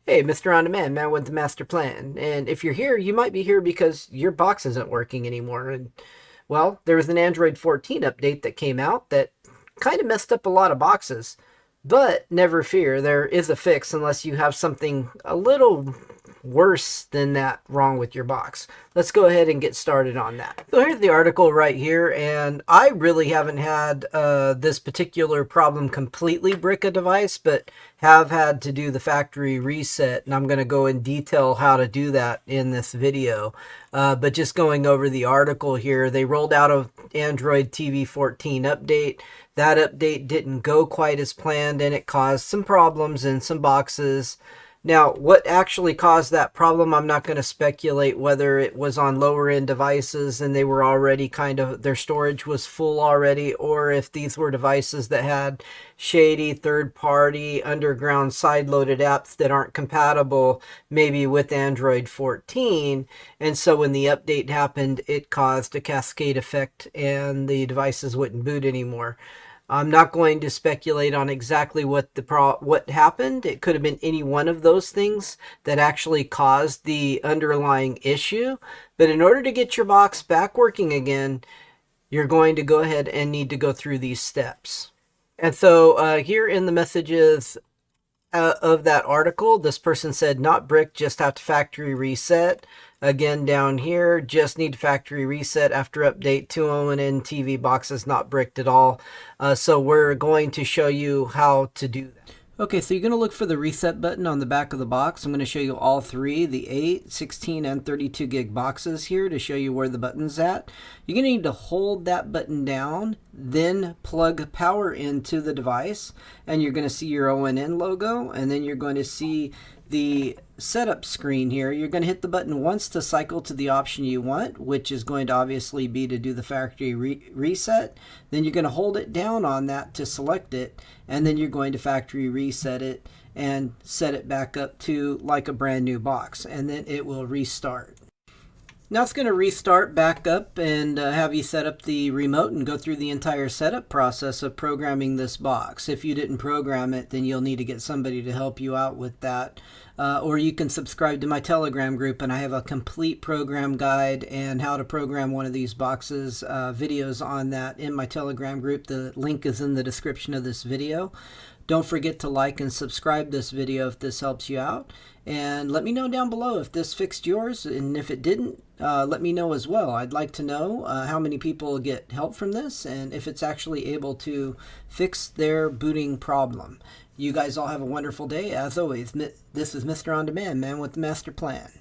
Hey, Mr. On Demand, man with the master plan. And if you're here, you might be here because your box isn't working anymore. And well, there was an Android 14 update that came out that kind of messed up a lot of boxes. But never fear, there is a fix unless you have something a little worse than that wrong with your box. Let's go ahead and get started on that. So here's the article right here, and I really haven't had this particular problem completely brick a device, but have had to do the factory reset, and I'm going to go in detail how to do that in this video. But just going over the article here, they rolled out an Android TV 14 update. That update didn't go quite as planned, and it caused some problems in some boxes. Now, what actually caused that problem, I'm not going to speculate whether it was on lower end devices and they were already their storage was full already, or if these were devices that had shady third-party underground side-loaded apps that aren't compatible maybe with Android 14. And so when the update happened, it caused a cascade effect and the devices wouldn't boot anymore. I'm not going to speculate on exactly what happened. It could have been any one of those things that actually caused the underlying issue. But in order to get your box back working again, you're going to go ahead and need to go through these steps. And so here in the messages of that article, this person said, not brick, just have to factory reset. Again, down here, just need factory reset after update 2.0 TV boxes not bricked at all. So we're going to show you how to do that. Okay, so you're going to look for the reset button on the back of the box. I'm going to show you all three, the 8, 16, and 32 gig boxes here to show you where the button's at. You're going to need to hold that button down, then plug power into the device, and you're going to see your ONN logo, and then you're going to see the setup screen here. You're going to hit the button once to cycle to the option you want, which is going to obviously be to do the factory reset. Then you're going to hold it down on that to select it, and then you're going to factory reset it and set it back up to like a brand new box, and then it will restart. Now it's going to restart back up and have you set up the remote and go through the entire setup process of programming this box. If you didn't program it, then you'll need to get somebody to help you out with that. Or you can subscribe to my Telegram group, and I have a complete program guide and how to program one of these boxes videos on that in my Telegram group. The link is in the description of this video. Don't forget to like and subscribe this video if this helps you out. And let me know down below if this fixed yours, and if it didn't, let me know as well. I'd like to know how many people get help from this and if it's actually able to fix their booting problem. You guys all have a wonderful day. As always, this is Mr. On Demand, man with the master plan.